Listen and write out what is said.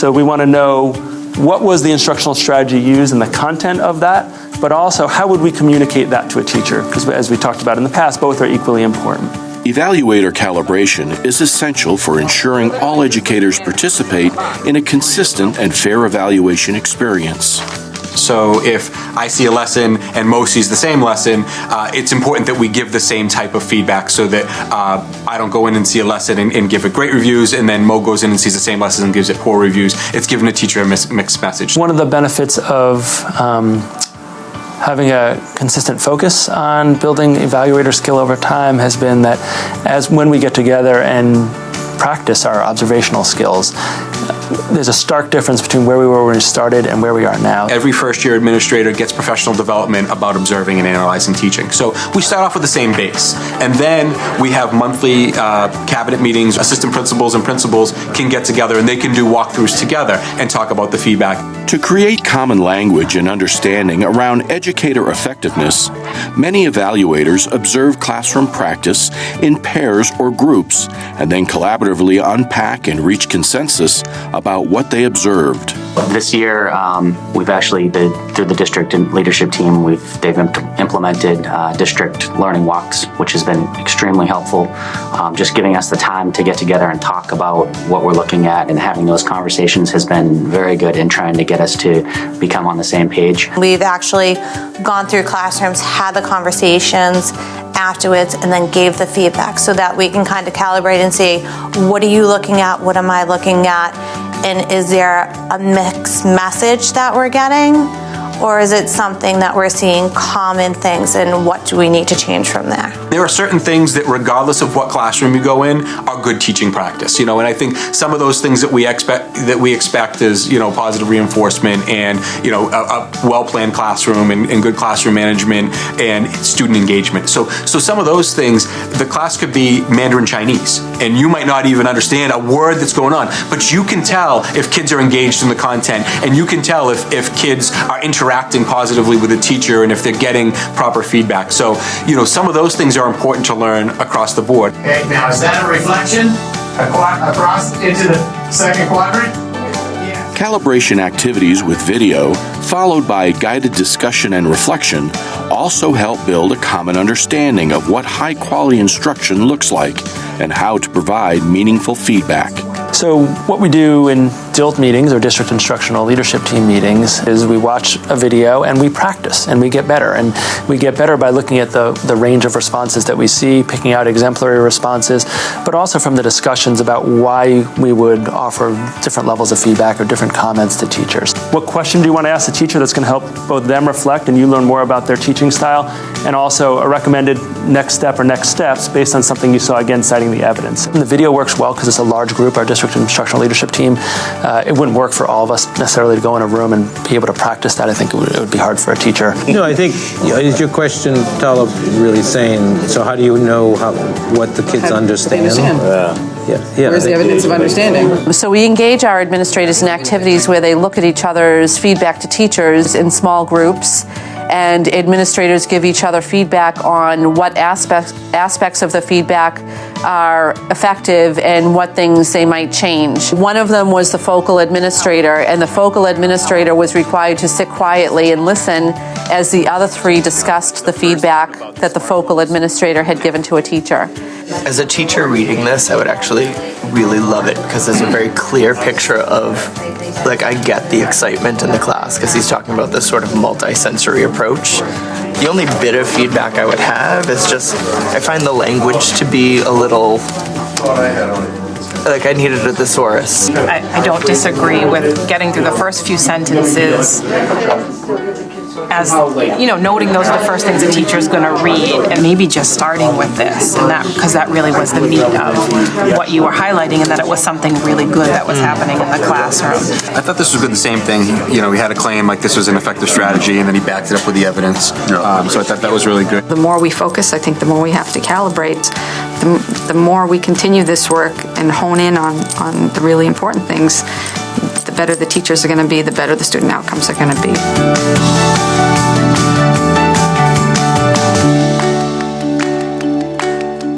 So we want to know what was the instructional strategy used and the content of that, but also how would we communicate that to a teacher? Because as we talked about in the past, both are equally important. Evaluator calibration is essential for ensuring all educators participate in a consistent and fair evaluation experience. So if I see a lesson and Mo sees the same lesson, it's important that we give the same type of feedback so that I don't go in and see a lesson and give it great reviews, and then Mo goes in and sees the same lesson and gives it poor reviews. It's giving a teacher a mixed message. One of the benefits of having a consistent focus on building evaluator skill over time has been that when we get together and practice our observational skills, there's a stark difference between where we were when we started and where we are now. Every first-year administrator gets professional development about observing and analyzing teaching. So we start off with the same base, and then we have monthly cabinet meetings. Assistant principals and principals can get together and they can do walkthroughs together and talk about the feedback. To create common language and understanding around educator effectiveness, many evaluators observe classroom practice in pairs or groups and then collaboratively unpack and reach consensus about what they observed. This year, we've actually, through the district and leadership team, they've implemented district learning walks, which has been extremely helpful. Just giving us the time to get together and talk about what we're looking at, and having those conversations has been very good in trying to get us to become on the same page. We've actually gone through classrooms, had the conversations afterwards, and then gave the feedback so that we can kind of calibrate and see, what are you looking at, what am I looking at, and is there a mixed message that we're getting, or is it something that we're seeing common things, and what do we need to change from there? There are certain things that, regardless of what classroom you go in, are good teaching practice. And I think some of those things that we expect is, positive reinforcement and, a well-planned classroom and good classroom management and student engagement. So some of those things, the class could be Mandarin Chinese, and you might not even understand a word that's going on, but you can tell if kids are engaged in the content, and you can tell if kids are interacting positively with the teacher and if they're getting proper feedback. So, some of those things are important to learn across the board. Okay, now is that a reflection across into the second quadrant? Yeah. Calibration activities with video, followed by guided discussion and reflection, also help build a common understanding of what high-quality instruction looks like and how to provide meaningful feedback. So what we do in DILT meetings, or District Instructional Leadership Team meetings, is we watch a video and we practice and we get better. And we get better by looking at the range of responses that we see, picking out exemplary responses, but also from the discussions about why we would offer different levels of feedback or different comments to teachers. What question do you want to ask the teacher that's going to help both them reflect and you learn more about their teaching style, and also a recommended next step or next steps based on something you saw, again, citing the evidence. And the video works well because it's a large group, our District Instructional Leadership Team. It wouldn't work for all of us necessarily to go in a room and be able to practice that. I think it would be hard for a teacher. I think, is your question, Tala, really saying, so how do you know what the kids understand? Yeah. Where's the evidence of understanding? So we engage our administrators in activities where they look at each other's feedback to teachers in small groups, and administrators give each other feedback on what aspects of the feedback are effective and what things they might change. One of them was the focal administrator, and the focal administrator was required to sit quietly and listen as the other three discussed the feedback that the focal administrator had given to a teacher. As a teacher reading this, I would actually really love it because there's a very clear picture of, I get the excitement in the class because he's talking about this sort of multi-sensory approach. The only bit of feedback I would have is just, I find the language to be a little, I needed a thesaurus. I don't disagree with getting through the first few sentences as, noting those are the first things a teacher's going to read, and maybe just starting with this, and that, because that really was the meat of what you were highlighting, and that it was something really good that was happening in the classroom. I thought this was good, the same thing. He had a claim like this was an effective strategy, and then he backed it up with the evidence. So I thought that was really good. The more we focus, I think the more we have to calibrate. The more we continue this work and hone in on the really important things, the better the teachers are going to be, the better the student outcomes are going to be.